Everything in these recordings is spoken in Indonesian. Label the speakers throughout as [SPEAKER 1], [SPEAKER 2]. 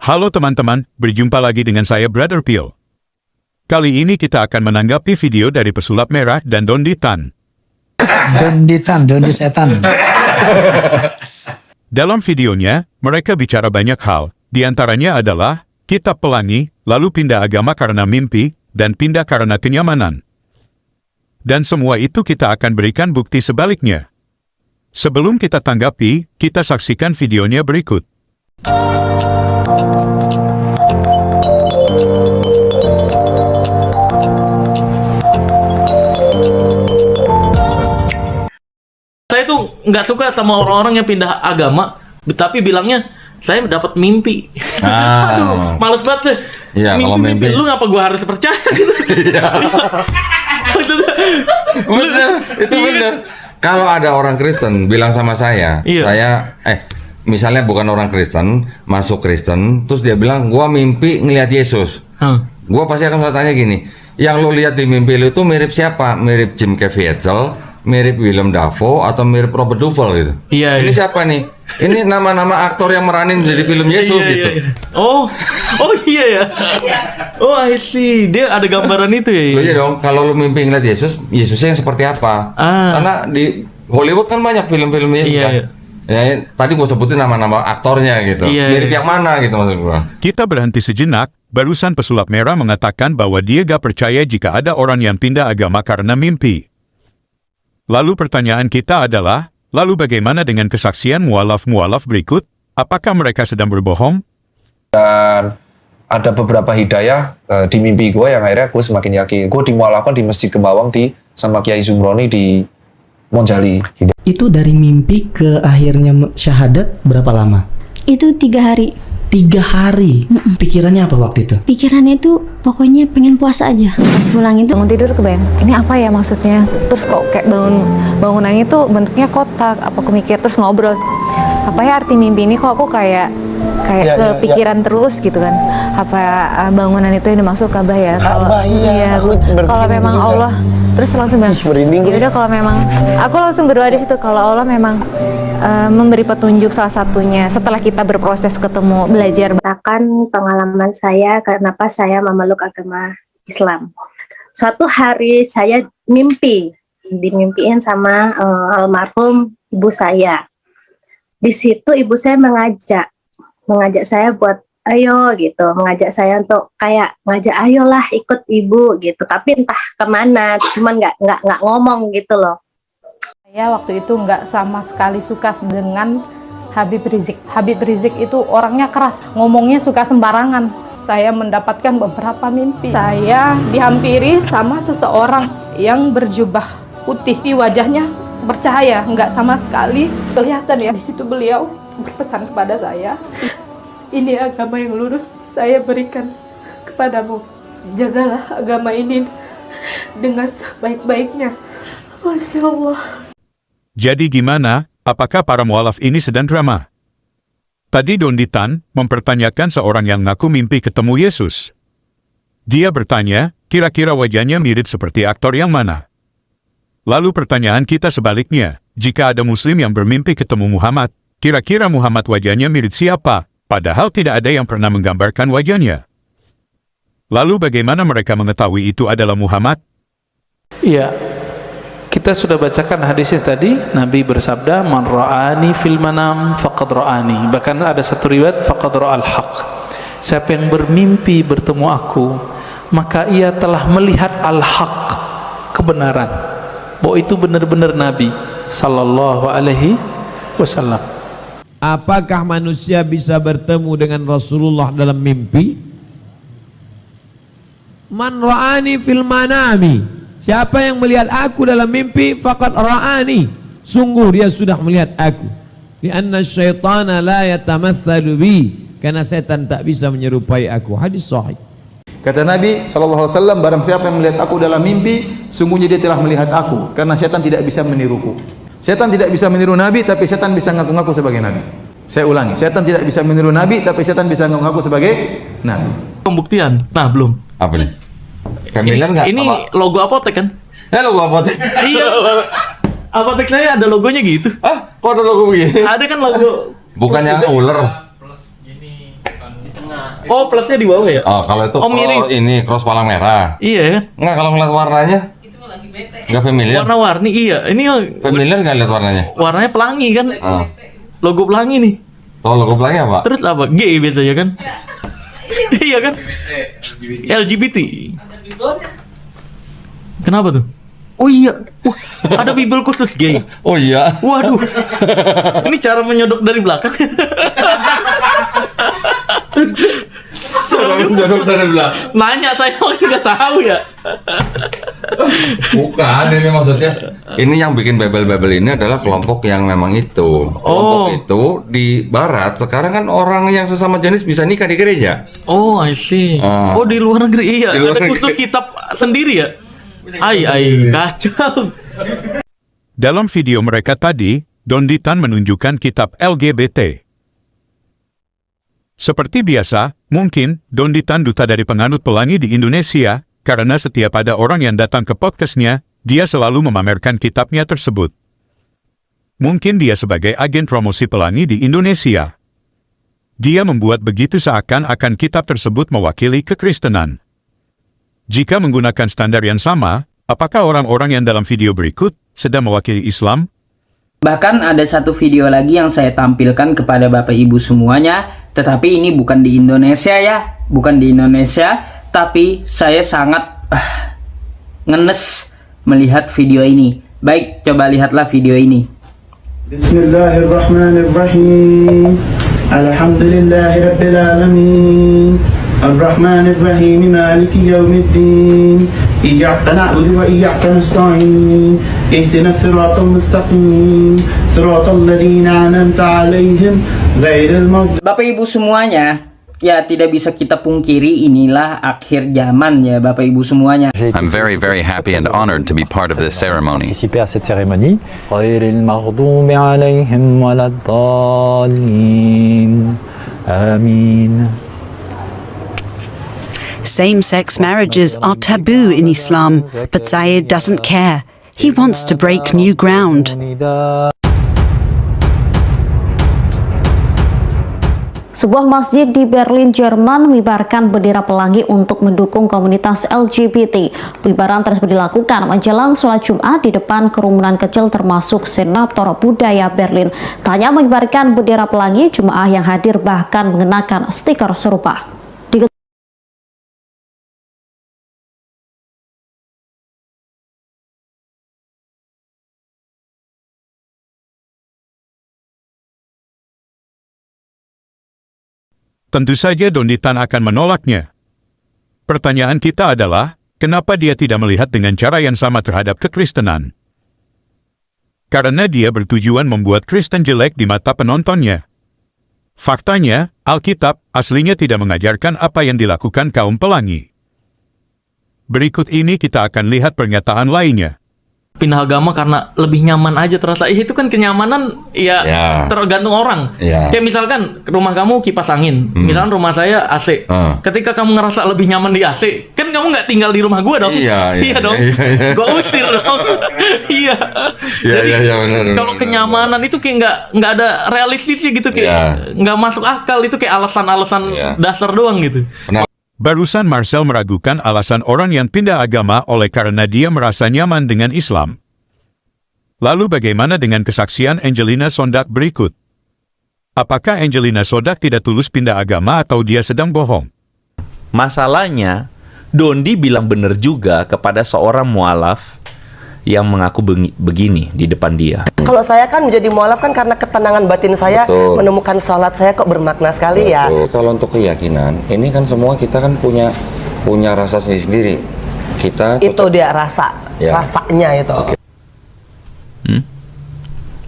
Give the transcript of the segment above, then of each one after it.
[SPEAKER 1] Halo teman-teman, berjumpa lagi dengan saya Brother Pio. Kali ini kita akan menanggapi video dari pesulap merah dan Dondi Tan.
[SPEAKER 2] Dondi setan.
[SPEAKER 1] Dalam videonya, mereka bicara banyak hal, di antaranya adalah kitab pelangi, lalu pindah agama karena mimpi, dan pindah karena kenyamanan. Dan semua itu kita akan berikan bukti sebaliknya. Sebelum kita tanggapi, kita saksikan videonya berikut.
[SPEAKER 3] Saya tuh nggak suka sama orang-orang yang pindah agama, tapi bilangnya saya dapat mimpi. Aduh, males banget deh.
[SPEAKER 4] Iya, kalau mimpi.
[SPEAKER 3] Lu ngapa gua harus percaya gitu?
[SPEAKER 4] Bener, itu bener. Kalau ada orang Kristen bilang sama saya, misalnya bukan orang Kristen, masuk Kristen, terus dia bilang, gua mimpi ngelihat Yesus. Gua pasti akan tanya gini, yang lu lihat di mimpi lu itu mirip siapa? Mirip Jim Caviezel, mirip Willem Dafoe, atau mirip Robert Duvall gitu?
[SPEAKER 3] Iya.
[SPEAKER 4] Ini siapa nih? Ini nama-nama aktor yang meranin menjadi film Yesus gitu.
[SPEAKER 3] Iya. Oh iya ya. Oh, I see. Dia ada gambaran itu ya.
[SPEAKER 4] Iya dong. Kalau lu mimpi ngeliat Yesus, Yesusnya yang seperti apa? Karena di Hollywood kan banyak film-film Yesus kan. Ya, tadi gua sebutin nama-nama aktornya gitu. Mirip yang mana gitu maksud gua.
[SPEAKER 1] Kita berhenti sejenak, barusan pesulap merah mengatakan bahwa dia gak percaya jika ada orang yang pindah agama karena mimpi. Lalu pertanyaan kita adalah, lalu bagaimana dengan kesaksian mualaf-mualaf berikut? Apakah mereka sedang berbohong?
[SPEAKER 5] Dan ada beberapa hidayah di mimpi gue yang akhirnya gue semakin yakin. Gue dimualafkan di Masjid Kembawang sama Kiai Zumroni di Monjali.
[SPEAKER 2] Itu dari mimpi ke akhirnya syahadat berapa lama?
[SPEAKER 6] Itu 3 hari.
[SPEAKER 2] 3 hari? Pikirannya apa waktu itu?
[SPEAKER 6] Pikirannya itu pokoknya pengen puasa aja. Pas pulang itu
[SPEAKER 7] bangun tidur kebayang, ini apa ya maksudnya? Terus kok kayak bangunannya itu bentuknya kotak. Apa aku mikir terus ngobrol, apa ya arti mimpi ini? Kok aku kayak kepikiran terus gitu kan? Apa bangunan itu yang dimaksud Ka'bah ya? Kalau memang Allah, terus langsung bilang, ya udah kalau memang, aku langsung berdoa di situ kalau Allah memang memberi petunjuk salah satunya setelah kita berproses ketemu belajar.
[SPEAKER 8] Akan pengalaman saya kenapa saya memeluk agama Islam. Suatu hari saya dimimpiin sama almarhum ibu saya. Di situ ibu saya mengajak saya buat ayo gitu, mengajak saya untuk kayak ngajak ayolah ikut ibu gitu. Tapi entah kemana, cuman nggak ngomong gitu loh.
[SPEAKER 9] Saya waktu itu nggak sama sekali suka dengan Habib Rizik. Habib Rizik itu orangnya keras, ngomongnya suka sembarangan. Saya mendapatkan beberapa mimpi. Saya dihampiri sama seseorang yang berjubah putih. Di wajahnya bercahaya, nggak sama sekali kelihatan ya. Di situ beliau berpesan kepada saya, ini agama yang lurus saya berikan kepadamu. Jagalah agama ini dengan sebaik-baiknya. Masya Allah.
[SPEAKER 1] Jadi gimana, apakah para mualaf ini sedang drama? Tadi Dondi Tan mempertanyakan seorang yang ngaku mimpi ketemu Yesus. Dia bertanya, kira-kira wajahnya mirip seperti aktor yang mana? Lalu pertanyaan kita sebaliknya, jika ada muslim yang bermimpi ketemu Muhammad, kira-kira Muhammad wajahnya mirip siapa? Padahal tidak ada yang pernah menggambarkan wajahnya. Lalu bagaimana mereka mengetahui itu adalah Muhammad?
[SPEAKER 10] Iya. Kita sudah bacakan hadisnya tadi, Nabi bersabda, "Man ra'ani fil manam faqad ra'ani." Bahkan ada satu riwayat, faqad ra'al haq. Siapa yang bermimpi bertemu aku, maka ia telah melihat al-haq, kebenaran. Bahwa itu benar-benar Nabi sallallahu alaihi wasallam.
[SPEAKER 11] Apakah manusia bisa bertemu dengan Rasulullah dalam mimpi? Man ra'ani fil manami. Siapa yang melihat aku dalam mimpi, faqad ra'ani. Sungguh dia sudah melihat aku. Lianna syaitana la yatamatsalu bi. Karena setan tak bisa menyerupai aku. Hadis sahih.
[SPEAKER 12] Kata Nabi SAW, barang siapa yang melihat aku dalam mimpi, sungguhnya dia telah melihat aku. Karena setan tidak bisa meniruku. Setan tidak bisa meniru Nabi, tapi setan bisa ngaku-ngaku sebagai Nabi. Saya ulangi, setan tidak bisa meniru Nabi, tapi setan bisa ngaku-ngaku sebagai Nabi.
[SPEAKER 3] Pembuktian, nah belum.
[SPEAKER 4] Apa nih? Kamilan nggak?
[SPEAKER 3] Ini logo apotek kan?
[SPEAKER 4] Logo apotek.
[SPEAKER 3] Iya. Apotek saya ada logonya gitu.
[SPEAKER 4] Kok ada logo begini?
[SPEAKER 3] Ada kan logo.
[SPEAKER 4] Bukannya ular.
[SPEAKER 3] Oh, plusnya di bawah ya?
[SPEAKER 4] Oh, kalau itu
[SPEAKER 3] mirip.
[SPEAKER 4] ini cross palang merah.
[SPEAKER 3] Iya.
[SPEAKER 4] Enggak, kalau ngeliat warnanya enggak familiar.
[SPEAKER 3] Warna-warni iya. Ini
[SPEAKER 4] Familiar enggak lihat warnanya?
[SPEAKER 3] warnanya pelangi kan? Logo pelangi nih.
[SPEAKER 4] Oh, logo pelangi apa?
[SPEAKER 3] Terus apa? G biasanya kan? Iya kan? LGBT. Kenapa tuh? Oh iya, wah, ada bibel khusus gay.
[SPEAKER 4] Oh iya.
[SPEAKER 3] Waduh, ini cara menyodok dari belakang.
[SPEAKER 4] Cara menyodok dari belakang.
[SPEAKER 3] Nanya saya nggak tahu ya.
[SPEAKER 4] Bukan, ini maksudnya. Ini yang bikin bebel-bebel ini adalah kelompok yang memang itu. Kelompok itu di barat sekarang kan orang yang sesama jenis bisa nikah di gereja.
[SPEAKER 3] Oh, I see. Oh, di luar negeri iya. Ada khusus kitab sendiri ya. Kacau.
[SPEAKER 1] Dalam video mereka tadi, Donditan menunjukkan kitab LGBT. Seperti biasa, mungkin Donditan duta dari penganut pelangi di Indonesia, karena setiap ada orang yang datang ke podcastnya, dia selalu memamerkan kitabnya tersebut. Mungkin dia sebagai agen promosi pelangi di Indonesia. Dia membuat begitu seakan-akan kitab tersebut mewakili kekristenan. Jika menggunakan standar yang sama, apakah orang-orang yang dalam video berikut sedang mewakili Islam?
[SPEAKER 13] Bahkan ada satu video lagi yang saya tampilkan kepada Bapak Ibu semuanya, tetapi ini bukan di Indonesia ya, bukan di Indonesia, tapi saya sangat ngenes melihat video ini. Baik, coba lihatlah video ini.
[SPEAKER 14] Bismillahirrahmanirrahim. Alhamdulillahirabbil alamin. الرحمن الرحيم مالك يوم الدين إياك نعبد وإياك نستعين اهدنا الصراط المستقيم صراط الذين أنعمت عليهم غير المغضوب.
[SPEAKER 13] Bapak Ibu semuanya, ya tidak bisa kita pungkiri inilah akhir zaman ya Bapak Ibu semuanya.
[SPEAKER 15] I'm very happy and honored to be part of this ceremony.
[SPEAKER 16] Participer à cette cérémonie. Ghairil maghdubi alaihim waladdallin. Amin.
[SPEAKER 17] Same-sex marriages are taboo in Islam, but Zayed doesn't care. He wants to break new ground.
[SPEAKER 18] Sebuah masjid di Berlin, Jerman mengibarkan bendera pelangi untuk mendukung komunitas LGBT. Pengibaran tersebut dilakukan menjelang sholat Jumat di depan kerumunan kecil termasuk senator budaya Berlin. Tak hanya mengibarkan bendera pelangi, jemaah yang hadir bahkan mengenakan stiker serupa.
[SPEAKER 1] Tentu saja Donditan akan menolaknya. Pertanyaan kita adalah, kenapa dia tidak melihat dengan cara yang sama terhadap kekristenan? Karena dia bertujuan membuat Kristen jelek di mata penontonnya. Faktanya, Alkitab aslinya tidak mengajarkan apa yang dilakukan kaum pelangi. Berikut ini kita akan lihat pernyataan lainnya.
[SPEAKER 3] Pindah agama karena lebih nyaman aja terasa. Itu kan kenyamanan ya. Tergantung orang. Kayak misalkan rumah kamu kipas angin, misalkan rumah saya AC. Ketika kamu ngerasa lebih nyaman di AC, kan kamu nggak tinggal di rumah gua dong. Iya dong. Gua usir dong. Iya. Benar. Kalau kenyamanan itu kayak nggak ada realistisnya gitu, kayak nggak masuk akal, itu kayak alasan-alasan dasar doang gitu.
[SPEAKER 1] Barusan Marcel meragukan alasan orang yang pindah agama oleh karena dia merasa nyaman dengan Islam. Lalu bagaimana dengan kesaksian Angelina Sondak berikut? Apakah Angelina Sondak tidak tulus pindah agama atau dia sedang bohong?
[SPEAKER 19] Masalahnya, Dondi bilang benar juga kepada seorang mualaf yang mengaku begini di depan dia.
[SPEAKER 20] Kalau saya kan menjadi mualaf kan karena ketenangan batin saya. Betul. Menemukan sholat saya kok bermakna sekali. Betul. Ya.
[SPEAKER 4] Kalau untuk keyakinan, ini kan semua kita kan punya rasa sendiri-sendiri.
[SPEAKER 20] Itu dia rasanya itu. Okay.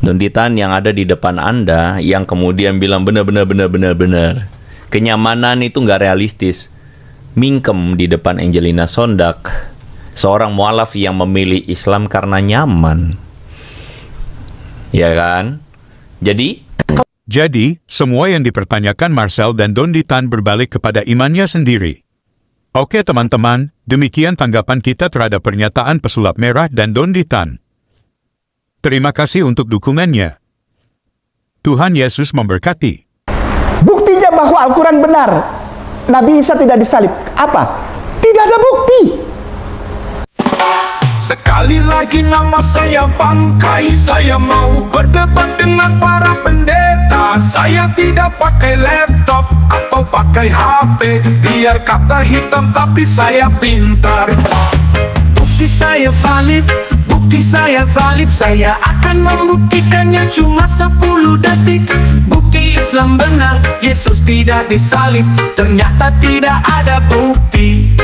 [SPEAKER 19] Donditan yang ada di depan Anda yang kemudian bilang benar. Kenyamanan itu nggak realistis. Mingkem di depan Angelina Sondak, seorang mualaf yang memilih Islam karena nyaman. Ya kan?
[SPEAKER 1] Jadi, semua yang dipertanyakan Marcel dan Donditan berbalik kepada imannya sendiri. Oke teman-teman, demikian tanggapan kita terhadap pernyataan pesulap merah dan Donditan. Terima kasih untuk dukungannya. Tuhan Yesus memberkati.
[SPEAKER 21] Buktinya bahwa Al-Quran benar. Nabi Isa tidak disalib? Apa? Tidak ada bukti.
[SPEAKER 22] Sekali lagi nama saya bangkai. Saya mau berdebat dengan para pendeta. Saya tidak pakai laptop atau pakai HP. Biar kata hitam tapi saya pintar. Bukti saya valid, bukti saya valid. Saya akan membuktikannya cuma 10 detik. Bukti Islam benar, Yesus tidak disalib. Ternyata tidak ada bukti.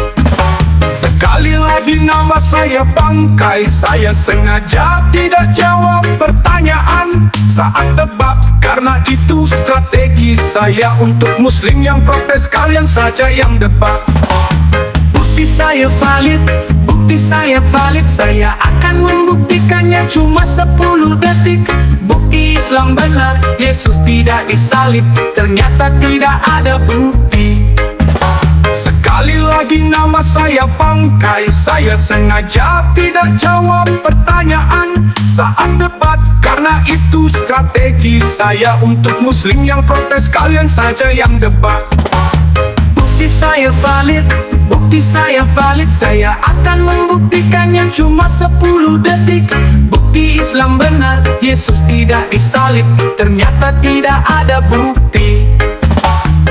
[SPEAKER 22] Sekali lagi nama saya bangkai. Saya sengaja tidak jawab pertanyaan saat debat, karena itu strategi saya untuk muslim yang protes. Kalian saja yang debat. Bukti saya valid, bukti saya valid. Saya akan membuktikannya cuma 10 detik. Bukti Islam benar, Yesus tidak disalib. Ternyata tidak ada bukti. Sekali lagi nama saya bangkai. Saya sengaja tidak jawab pertanyaan saat debat, karena itu strategi saya untuk muslim yang protes. Kalian saja yang debat. Bukti saya valid, bukti saya valid. Saya akan membuktikannya cuma 10 detik. Bukti Islam benar, Yesus tidak disalib. Ternyata tidak ada bukti.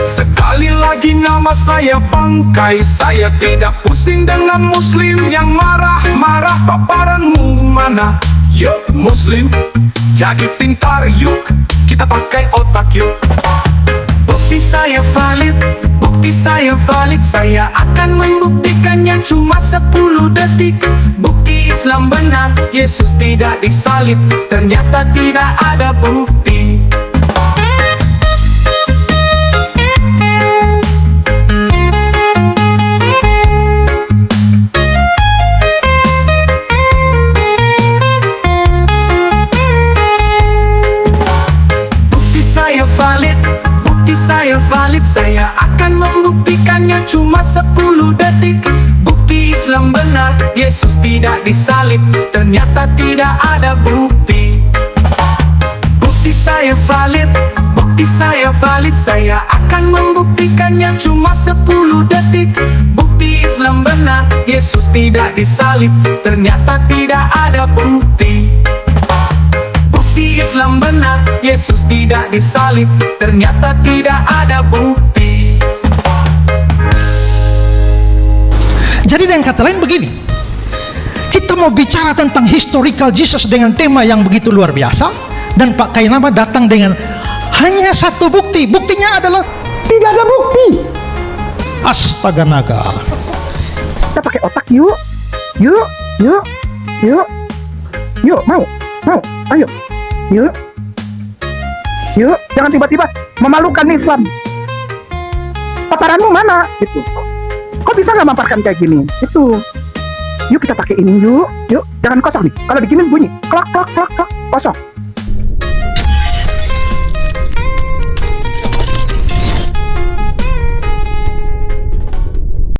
[SPEAKER 22] Sekali lagi nama saya bangkai. Saya tidak pusing dengan muslim yang marah-marah. Paparanmu mana? Yuk muslim, jadi pintar yuk. Kita pakai otak yuk. Bukti saya valid, bukti saya valid. Saya akan membuktikannya cuma 10 detik. Bukti Islam benar, Yesus tidak disalib. Ternyata tidak ada bukti. Saya valid, saya akan membuktikannya cuma 10 detik. Bukti Islam benar, Yesus tidak disalib. Ternyata tidak ada bukti. Bukti saya valid, bukti saya valid. Saya akan membuktikannya cuma 10 detik. Bukti Islam benar, Yesus tidak disalib. Ternyata tidak ada bukti. Bukti Islam benar, Yesus tidak disalib. Ternyata tidak ada bukti.
[SPEAKER 23] Jadi dengan kata lain begini, kita mau bicara tentang historical Jesus dengan tema yang begitu luar biasa, dan Pak Kainama datang dengan hanya satu bukti. Buktinya adalah tidak ada bukti. Astaga naga.
[SPEAKER 21] Kita pakai otak yuk. Yuk, yuk, yuk. Yuk, mau, ayo. Yuk, yuk, jangan tiba-tiba memalukan Islam. Paparanmu mana? Itu. Kok bisa nggak maparkan kayak gini? Itu. Yuk kita pakai ini yuk, yuk. Jangan kosong nih. Kalau diginin bunyi, klak klak klak klak, kosong.